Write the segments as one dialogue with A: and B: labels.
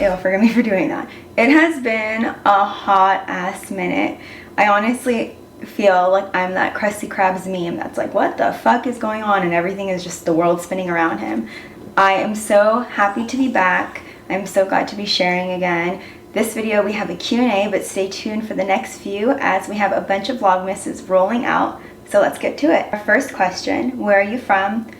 A: Ew, forgive me for doing that. It has been a hot ass minute. I honestly feel like I'm that Krusty Krabs meme that's like, what the fuck is going on? And everything is just the world spinning around him. I am so happy to be back. I'm so glad to be sharing again. This video we have a Q&A, but stay tuned for the next few as we have a bunch of Vlogmases rolling out. So let's get to it. Our first question, where are you from?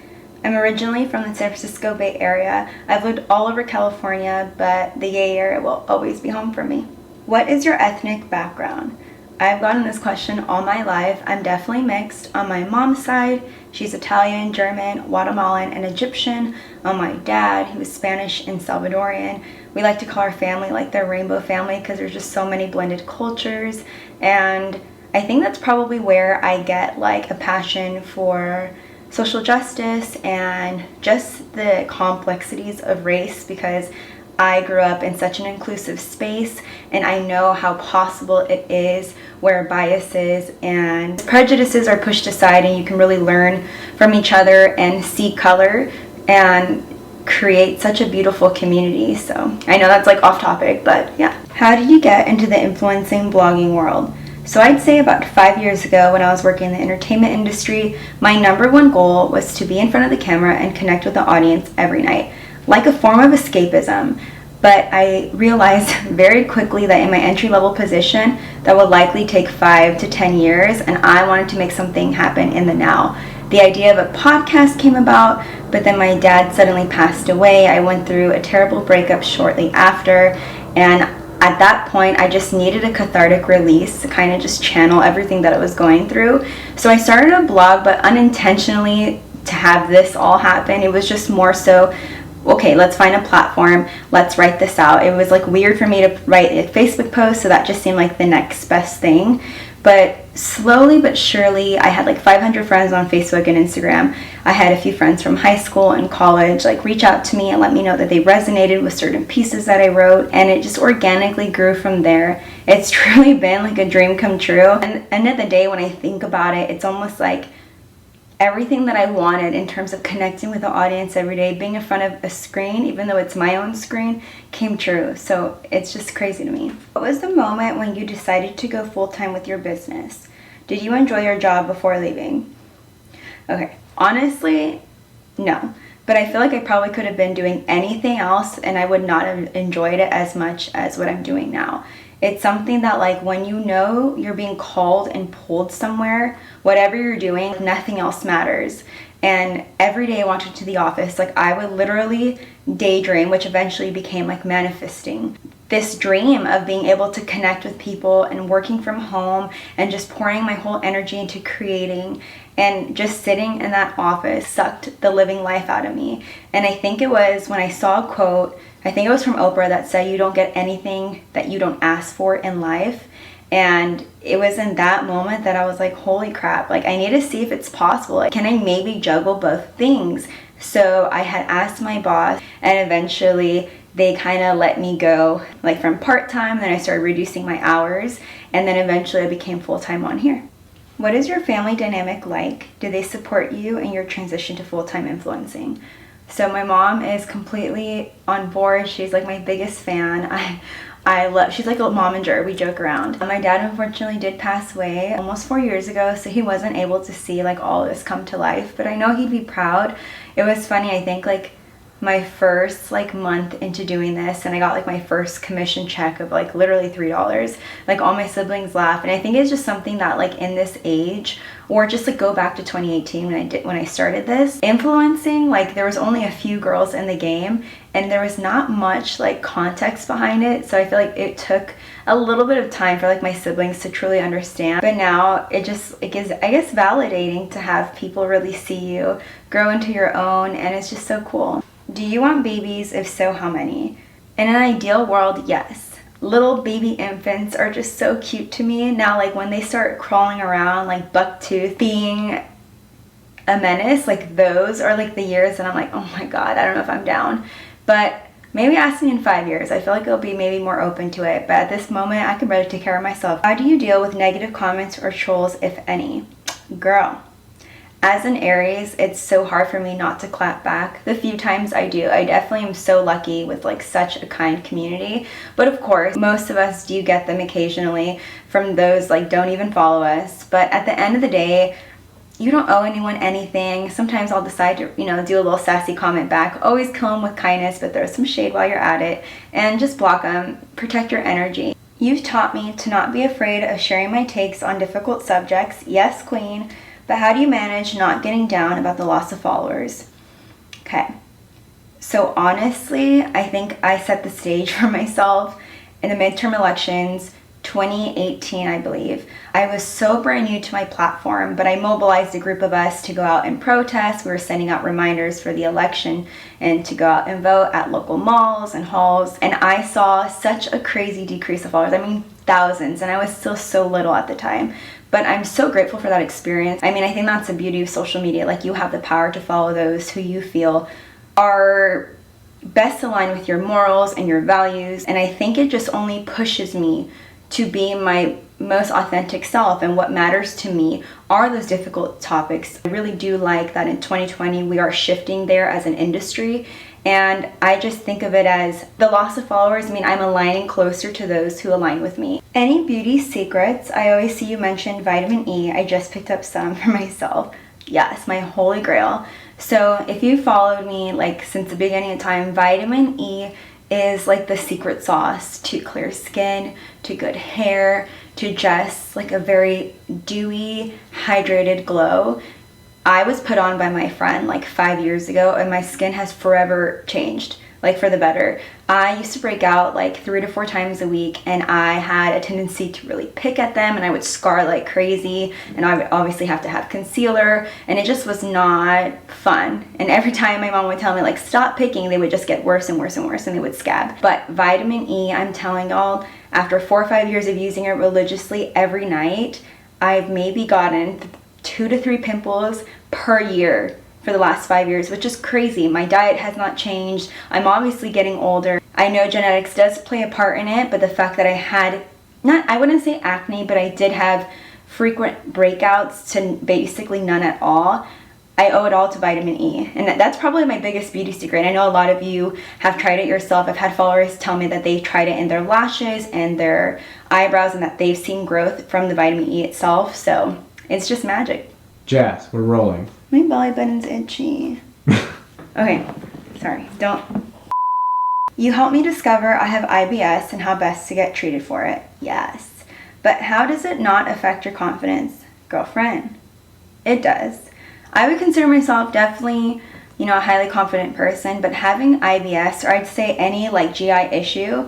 A: I'm originally from the San Francisco Bay Area. I've lived all over California, but the Bay Area will always be home for me. What is your ethnic background? I've gotten this question all my life. I'm definitely mixed. On my mom's side, she's Italian, German, Guatemalan, and Egyptian. On my dad, he was Spanish and Salvadorian. We like to call our family like the rainbow family because there's just so many blended cultures. And I think that's probably where I get like a passion for social justice and just the complexities of race, because I grew up in such an inclusive space and I know how possible it is where biases and prejudices are pushed aside and you can really learn from each other and see color and create such a beautiful community. So I know that's like off topic, but yeah. How did you get into the influencing blogging world? So I'd say about 5 years ago when I was working in the entertainment industry, my number one goal was to be in front of the camera and connect with the audience every night, like a form of escapism. But I realized very quickly that in my entry-level position, that would likely take 5 to 10 years, and I wanted to make something happen in the now. The idea of a podcast came about, but then my dad suddenly passed away. I went through a terrible breakup shortly after, and at that point, I just needed a cathartic release to kind of just channel everything that I was going through. So I started a blog, but unintentionally to have this all happen. It was just more so, okay, let's find a platform, let's write this out. It was like weird for me to write a Facebook post, so that just seemed like the next best thing. But slowly but surely, I had like 500 friends on Facebook and Instagram. I had a few friends from high school and college like reach out to me and let me know that they resonated with certain pieces that I wrote, and it just organically grew from there. It's truly been like a dream come true. And at the end of the day, when I think about it, it's almost like everything that I wanted in terms of connecting with the audience every day, being in front of a screen, even though it's my own screen, came true. So it's just crazy to me. What was the moment when you decided to go full-time with your business? Did you enjoy your job before leaving? Okay, honestly, no. But I feel like I probably could have been doing anything else and I would not have enjoyed it as much as what I'm doing now. It's something that like when you know you're being called and pulled somewhere, whatever you're doing, nothing else matters. And every day I walked into the office, like I would literally daydream, which eventually became like manifesting. This dream of being able to connect with people and working from home and just pouring my whole energy into creating, and just sitting in that office sucked the living life out of me. And I think it was when I saw a quote, I think it was from Oprah, that said, you don't get anything that you don't ask for in life. And it was in that moment that I was like, holy crap, like I need to see if it's possible. Like, can I maybe juggle both things? So I had asked my boss, and eventually they kind of let me go like from part-time, then I started reducing my hours, and then eventually I became full-time on here. What is your family dynamic like? Do they support you in your transition to full-time influencing? So my mom is completely on board. She's like my biggest fan. I love, she's like a momager, we joke around. My dad unfortunately did pass away almost 4 years ago, so he wasn't able to see like all this come to life, but I know he'd be proud. It was funny, I think like my first like month into doing this, and I got like my first commission check of like literally $3, like all my siblings laugh. And I think it's just something that like in this age, or just like go back to 2018 when I started this influencing, like there was only a few girls in the game and there was not much like context behind it. So I feel like it took a little bit of time for like my siblings to truly understand. But now it gives, I guess, validating to have people really see you grow into your own, and it's just so cool. Do you want babies? If so, how many? In an ideal world, yes. Little baby infants are just so cute to me. Now, like when they start crawling around like bucktooth, being a menace, like those are like the years that I'm like, oh my god, I don't know if I'm down. But maybe ask me in 5 years. I feel like I'll be maybe more open to it. But at this moment, I can barely take care of myself. How do you deal with negative comments or trolls, if any? Girl, As an Aries, it's so hard for me not to clap back. The few times I do, I definitely am so lucky with like such a kind community. But of course, most of us do get them occasionally from those like don't even follow us. But at the end of the day, you don't owe anyone anything. Sometimes I'll decide to, do a little sassy comment back. Always kill them with kindness, but throw some shade while you're at it. And just block them. Protect your energy. You've taught me to not be afraid of sharing my takes on difficult subjects. Yes, queen. But how do you manage not getting down about the loss of followers? Okay. So honestly, I think I set the stage for myself in the midterm elections 2018, I believe. I was so brand new to my platform, but I mobilized a group of us to go out and protest. We were sending out reminders for the election and to go out and vote at local malls and halls. And I saw such a crazy decrease of followers. I mean, thousands, and I was still so little at the time. But I'm so grateful for that experience. I mean, I think that's the beauty of social media. Like, you have the power to follow those who you feel are best aligned with your morals and your values. And I think it just only pushes me to be my most authentic self, and what matters to me are those difficult topics. I really do like that in 2020 we are shifting there as an industry, and I just think of it as the loss of followers. I mean, I'm aligning closer to those who align with me. Any beauty secrets? I always see you mention vitamin E. I just picked up some for myself. Yes, my holy grail. So if you followed me like since the beginning of time, vitamin E is like the secret sauce to clear skin, to good hair, to just like a very dewy, hydrated glow. I was put on by my friend like 5 years ago, and my skin has forever changed, like for the better. I used to break out like 3 to 4 times a week, and I had a tendency to really pick at them, and I would scar like crazy, and I would obviously have to have concealer, and it just was not fun. And every time my mom would tell me like stop picking, they would just get worse and worse and worse, and they would scab. But vitamin E, I'm telling y'all, after 4 or 5 years of using it religiously every night, I've maybe gotten 2 to 3 pimples per year for the last 5 years, which is crazy. My diet has not changed. I'm obviously getting older. I know genetics does play a part in it, but the fact that I had, I wouldn't say acne, but I did have frequent breakouts to basically none at all, I owe it all to vitamin E. And that's probably my biggest beauty secret. I know a lot of you have tried it yourself. I've had followers tell me that they've tried it in their lashes and their eyebrows, and that they've seen growth from the vitamin E itself. So it's just magic.
B: Jazz, we're rolling.
A: My belly button's itchy. Okay, sorry, don't. You helped me discover I have IBS and how best to get treated for it. Yes. But how does it not affect your confidence? Girlfriend. It does. I would consider myself definitely, a highly confident person, but having IBS, or I'd say any like GI issue,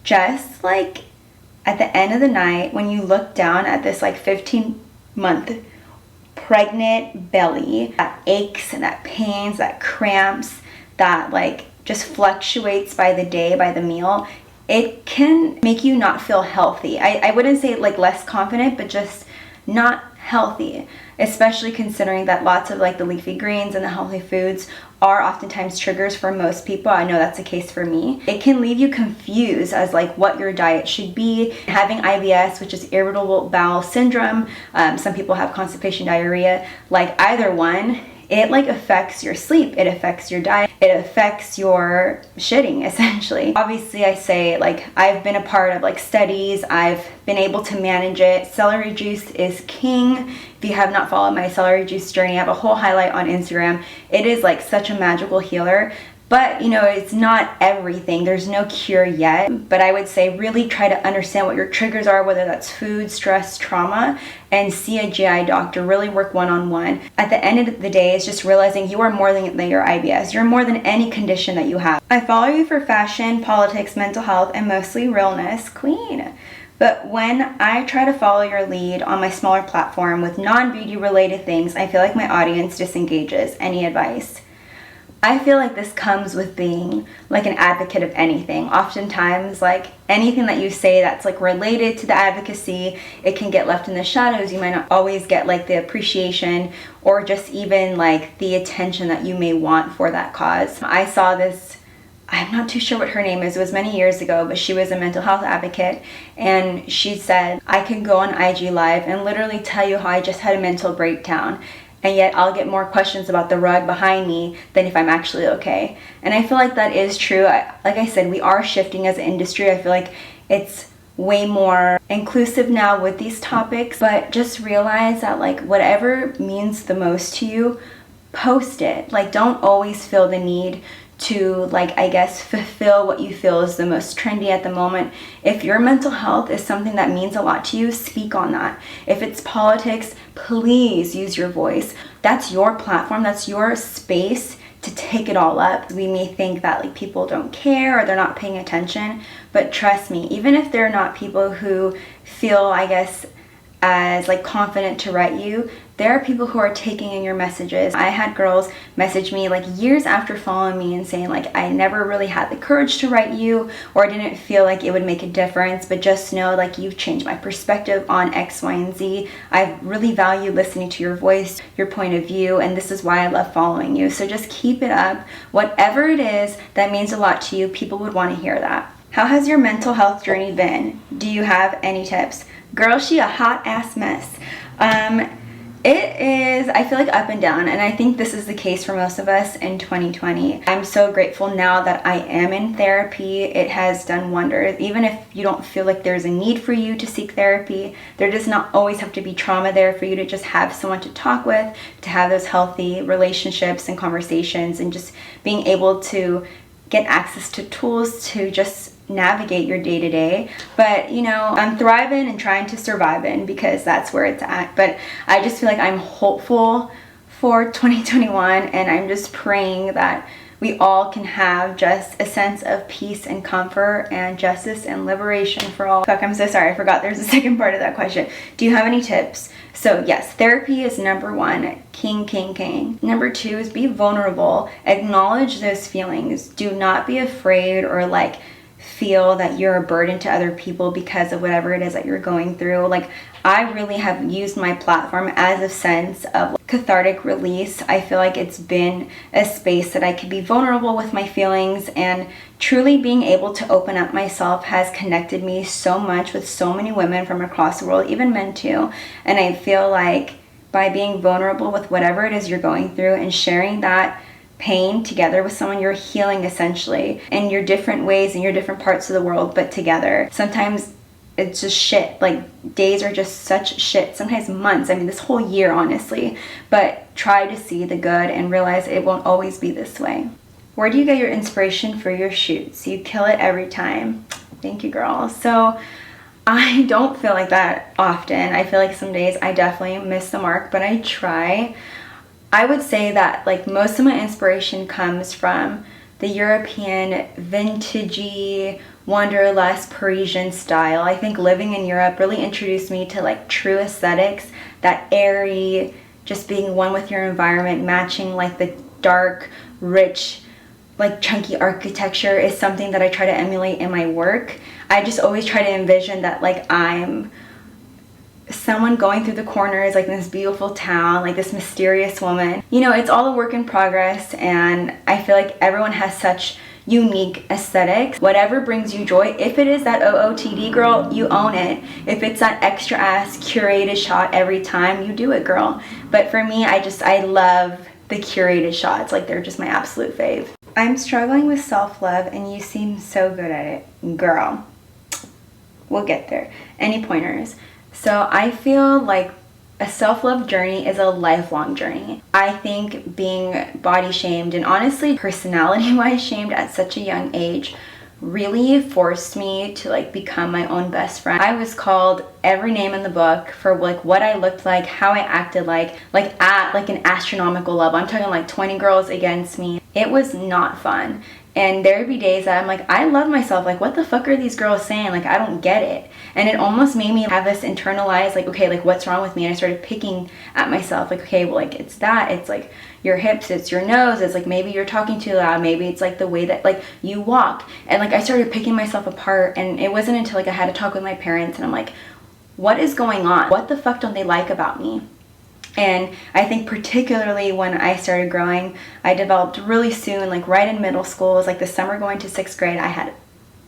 A: just like at the end of the night, when you look down at this like 15-month pregnant belly that aches and that pains, that cramps, that like just fluctuates by the day, by the meal, it can make you not feel healthy. I wouldn't say like less confident, but just not healthy, especially considering that lots of like the leafy greens and the healthy foods are oftentimes triggers for most people. I know that's the case for me. It can leave you confused as like what your diet should be. Having IBS, which is irritable bowel syndrome, some people have constipation, diarrhea, like either one, it like affects your sleep, it affects your diet, it affects your shitting essentially. Obviously I say like I've been a part of like studies, I've been able to manage it. Celery juice is king. If you have not followed my celery juice journey, I have a whole highlight on Instagram. It is like such a magical healer. But it's not everything. There's no cure yet. But I would say really try to understand what your triggers are, whether that's food, stress, trauma, and see a GI doctor. Really work one-on-one. At the end of the day, it's just realizing you are more than your IBS. You're more than any condition that you have. I follow you for fashion, politics, mental health, and mostly realness. Queen. But when I try to follow your lead on my smaller platform with non-beauty related things, I feel like my audience disengages. Any advice? I feel like this comes with being like an advocate of anything. Oftentimes, like anything that you say that's like related to the advocacy, it can get left in the shadows. You might not always get like the appreciation or just even like the attention that you may want for that cause. I saw this, I'm not too sure what her name is, it was many years ago, but she was a mental health advocate, and she said, I can go on IG Live and literally tell you how I just had a mental breakdown. and yet I'll get more questions about the rug behind me than if I'm actually okay. And I feel like that is true. Like I said, we are shifting as an industry. I feel like it's way more inclusive now with these topics, but just realize that like whatever means the most to you, post it. Like, don't always feel the need to, like, I guess, fulfill what you feel is the most trendy at the moment. If your mental health is something that means a lot to you, speak on that. If it's politics, please use your voice. That's your platform, that's your space to take it all up. We may think that like people don't care or they're not paying attention, but trust me, even if they're not people who feel, I guess, as like confident to write you, there are people who are taking in your messages. I had girls message me like years after following me and saying like, I never really had the courage to write you, or I didn't feel like it would make a difference, but just know like you've changed my perspective on X, Y, and Z. I really value listening to your voice, your point of view, and this is why I love following you. So just keep it up. Whatever it is that means a lot to you, people would want to hear that. How has your mental health journey been? Do you have any tips? Girl, she a hot ass mess. It is, I feel like, up and down, and I think this is the case for most of us in 2020. I'm so grateful now that I am in therapy. It has done wonders. Even if you don't feel like there's a need for you to seek therapy, there does not always have to be trauma there for you to just have someone to talk with, to have those healthy relationships and conversations, and just being able to get access to tools to just navigate your day-to-day. But you know, I'm thriving and trying to survive in, because that's where it's at. But I just feel like I'm hopeful for 2021, and I'm just praying that we all can have just a sense of peace and comfort and justice and liberation for all. Fuck, I'm so sorry, I forgot there's a second part of that question. Do you have any tips? So yes, therapy is number one. King. Number two is be vulnerable. Acknowledge those feelings. Do not be afraid or like feel that you're a burden to other people because of whatever it is that you're going through. Like, I really have used my platform as a sense of cathartic release. I feel like it's been a space that I could be vulnerable with my feelings, and truly being able to open up myself has connected me so much with so many women from across the world, even men too. And I feel like by being vulnerable with whatever it is you're going through and sharing that pain together with someone, you're healing essentially in your different ways in your different parts of the world, but together. Sometimes it's just shit. Like, days are just such shit. Sometimes months. I mean, this whole year, honestly. But try to see the good and realize it won't always be this way. Where do you get your inspiration for your shoots? You kill it every time. Thank you, girl. So I don't feel like that often. I feel like some days I definitely miss the mark, but I try. I would say that like most of my inspiration comes from the European vintagey, wanderlust Parisian style. I think living in Europe really introduced me to like true aesthetics, that airy, just being one with your environment, matching like the dark, rich, like chunky architecture is something that I try to emulate in my work. I just always try to envision that like I'm someone going through the corners, like in this beautiful town, like this mysterious woman. You know, it's all a work in progress, and I feel like everyone has such unique aesthetics. Whatever brings you joy, if it is that OOTD, girl, you own it. If it's that extra ass curated shot every time, you do it, girl. But for me, I love the curated shots. Like, they're just my absolute fave. I'm struggling with self-love and you seem so good at it. Girl, we'll get there. Any pointers? So I feel like a self-love journey is a lifelong journey. I think being body shamed and honestly personality-wise shamed at such a young age really forced me to like become my own best friend. I was called every name in the book for like what I looked like, how I acted like at like an astronomical level. I'm talking like 20 girls against me. It was not fun. And there would be days that I'm like, I love myself. Like, what the fuck are these girls saying? Like, I don't get it. And it almost made me have this internalized, like, okay, like, what's wrong with me? And I started picking at myself, like, okay, well, like, it's that. It's like your hips, it's your nose. It's like maybe you're talking too loud. Maybe it's like the way that, like, you walk. And, like, I started picking myself apart. And it wasn't until, like, I had to talk with my parents. And I'm like, what is going on? What the fuck don't they like about me? And I think particularly when I started growing, I developed really soon, like right in middle school. It was like the summer going to 6th grade. I had,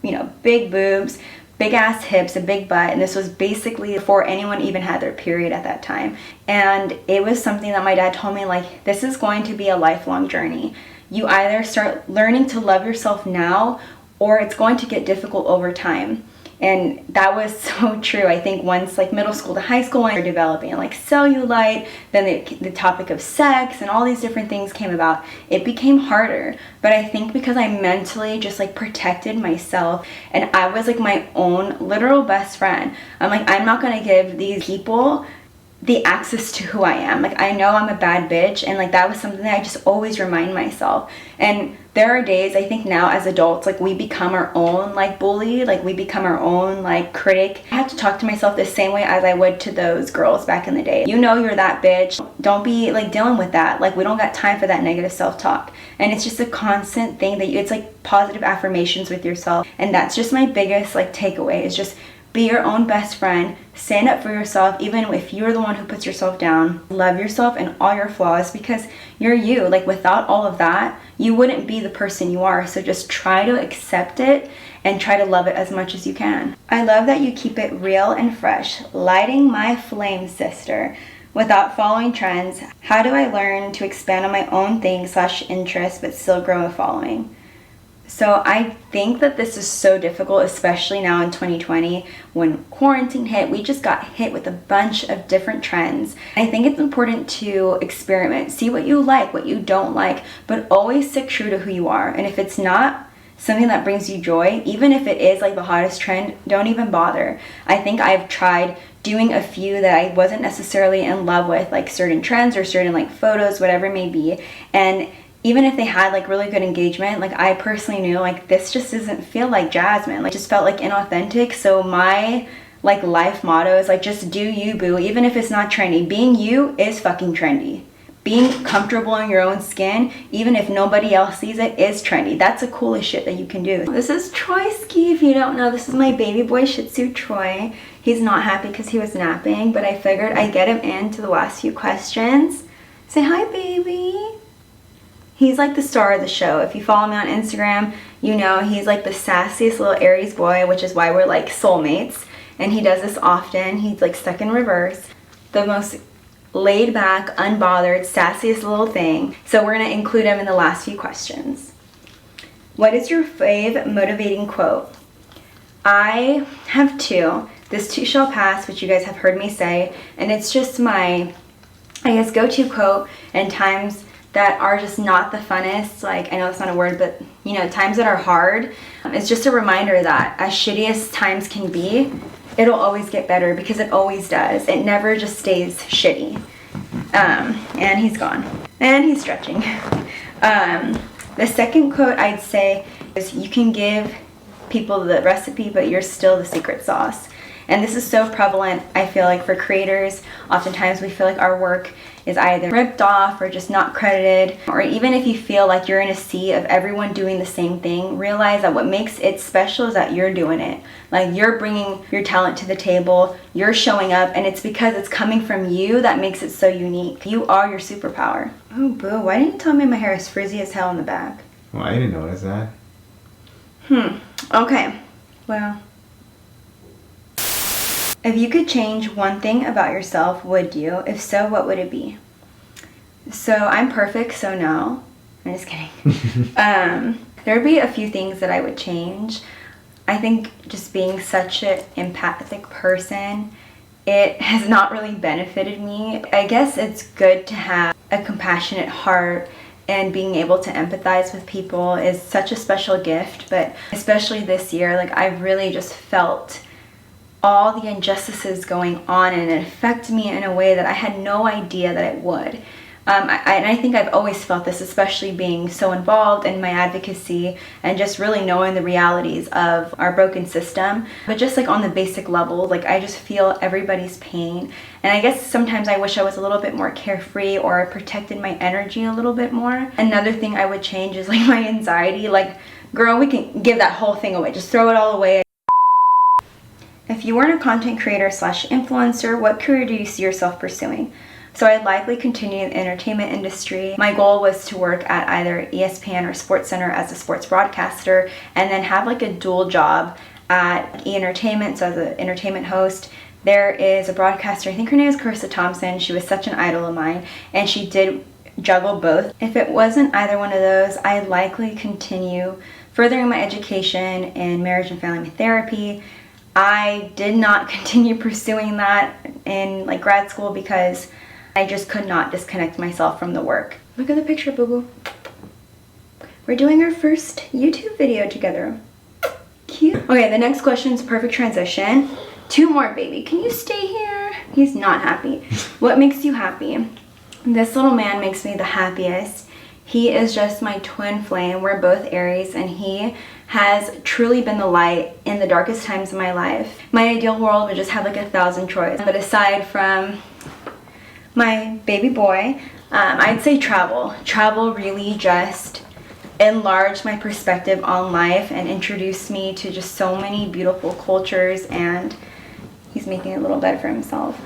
A: you know, big boobs, big ass hips, a big butt, and this was basically before anyone even had their period at that time. And it was something that my dad told me, like, this is going to be a lifelong journey. You either start learning to love yourself now, or it's going to get difficult over time. And that was so true. I think once like middle school to high school, when you're developing like cellulite, then the topic of sex and all these different things came about, it became harder. But I think because I mentally just like protected myself, and I was like my own literal best friend. I'm like, I'm not gonna give these people the access to who I am. Like, I know I'm a bad bitch, and like that was something that I just always remind myself. And there are days, I think now as adults, like we become our own like bully, like we become our own like critic. I have to talk to myself the same way as I would to those girls back in the day. You know you're that bitch. Don't be like dealing with that. Like, we don't got time for that negative self-talk. And it's just a constant thing that it's like positive affirmations with yourself. And that's just my biggest like takeaway, is just be your own best friend. Stand up for yourself, even if you're the one who puts yourself down. Love yourself and all your flaws, because you're you. Like, without all of that, you wouldn't be the person you are. So just try to accept it and try to love it as much as you can. I love that you keep it real and fresh. Lighting my flame, sister. Without following trends, how do I learn to expand on my own things / interests but still grow a following? So I think that this is so difficult, especially now in 2020 when quarantine hit. We just got hit with a bunch of different trends. I think it's important to experiment, see what you like, what you don't like, but always stick true to who you are. And if it's not something that brings you joy, even if it is like the hottest trend, don't even bother. I think I've tried doing a few that I wasn't necessarily in love with, like certain trends or certain like photos, whatever it may be. And even if they had like really good engagement, like I personally knew like this just doesn't feel like Jasmin. Like, just felt like inauthentic. So my like life motto is like, just do you, boo. Even if it's not trendy, being you is fucking trendy. Being comfortable in your own skin, even if nobody else sees it, is trendy. That's the coolest shit that you can do. This is Troyski. If you don't know, this is my baby boy Shih Tzu Troy. He's not happy because he was napping, but I figured I'd get him into the last few questions. Say hi, baby. He's like the star of the show. If you follow me on Instagram, you know he's like the sassiest little Aries boy, which is why we're like soulmates. And he does this often. He's like stuck in reverse. The most laid back, unbothered, sassiest little thing. So we're gonna include him in the last few questions. What is your fave motivating quote? I have two. This too shall pass, which you guys have heard me say. And it's just my, I guess, go-to quote in times that are just not the funnest. Like, I know it's not a word, but you know, times that are hard. It's just a reminder that as shitty as times can be, it'll always get better, because it always does. It never just stays shitty. And he's gone. And he's stretching. The second quote I'd say is, you can give people the recipe, but you're still the secret sauce. And this is so prevalent, I feel like, for creators. Oftentimes we feel like our work is either ripped off or just not credited. Or even if you feel like you're in a sea of everyone doing the same thing, realize that what makes it special is that you're doing it. Like, you're bringing your talent to the table, you're showing up, and it's because it's coming from you that makes it so unique. You are your superpower. Oh, boo, why didn't you tell me my hair is frizzy as hell in the back?
B: Well, I didn't notice that.
A: Okay, well. If you could change one thing about yourself, would you? If so, what would it be? So I'm perfect, so no. I'm just kidding. There would be a few things that I would change. I think just being such an empathic person, it has not really benefited me. I guess it's good to have a compassionate heart, and being able to empathize with people is such a special gift. But especially this year, like, I've really just felt all the injustices going on, and it affected me in a way that I had no idea that it would. And I think I've always felt this, especially being so involved in my advocacy and just really knowing the realities of our broken system. But just like on the basic level, like, I just feel everybody's pain. And I guess sometimes I wish I was a little bit more carefree, or protected my energy a little bit more. Another thing I would change is like my anxiety. Like, girl, we can give that whole thing away. Just throw it all away. If you weren't a content creator / influencer, what career do you see yourself pursuing? So I'd likely continue in the entertainment industry. My goal was to work at either ESPN or SportsCenter as a sports broadcaster, and then have like a dual job at HIII Entertainment, so as an entertainment host. There is a broadcaster, I think her name is Carissa Thompson. She was such an idol of mine, and she did juggle both. If it wasn't either one of those, I'd likely continue furthering my education in marriage and family therapy. I did not continue pursuing that in like grad school because I just could not disconnect myself from the work. Look at the picture, boo-boo. We're doing our first YouTube video together. Cute. Okay, the next question is perfect transition. 2 more, baby. Can you stay here? He's not happy. What makes you happy? This little man makes me the happiest. He is just my twin flame. We're both Aries, and he has truly been the light in the darkest times of my life. My ideal world would just have like 1,000 Troys. But aside from my baby boy, I'd say travel. Travel really just enlarged my perspective on life and introduced me to just so many beautiful cultures, and he's making a little bed for himself.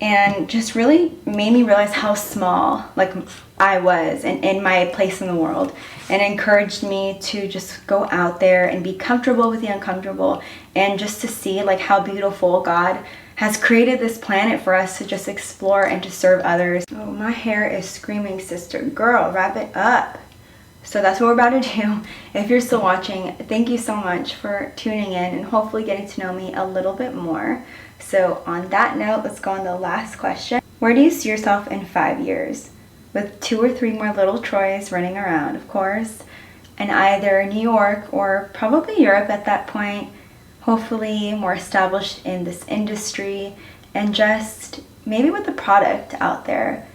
A: And just really made me realize how small like I was and in my place in the world, and encouraged me to just go out there and be comfortable with the uncomfortable, and just to see like how beautiful God has created this planet for us to just explore and to serve others. Oh, my hair is screaming, sister girl, wrap it up. So that's what we're about to do. If you're still watching, thank you so much for tuning in and hopefully getting to know me a little bit more. So on that note, let's go on the last question. Where do you see yourself in 5 years? With 2 or 3 more little Troys running around, of course, in either New York or probably Europe at that point, hopefully more established in this industry, and just maybe with the product out there.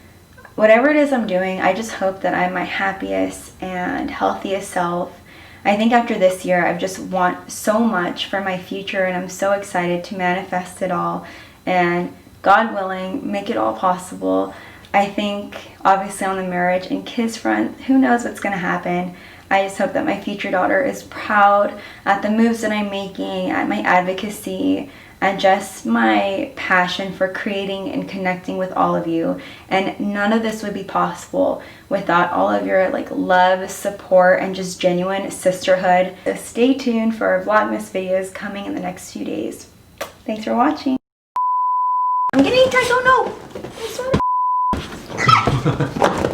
A: Whatever it is I'm doing, I just hope that I'm my happiest and healthiest self. I think after this year, I just want so much for my future, and I'm so excited to manifest it all, and God willing, make it all possible. I think obviously on the marriage and kids front, who knows what's going to happen. I just hope that my future daughter is proud at the moves that I'm making, at my advocacy, and just my passion for creating and connecting with all of you. And none of this would be possible without all of your like love, support, and just genuine sisterhood. So stay tuned for our Vlogmas videos coming in the next few days. Thanks for watching. I'm getting attacked, oh no!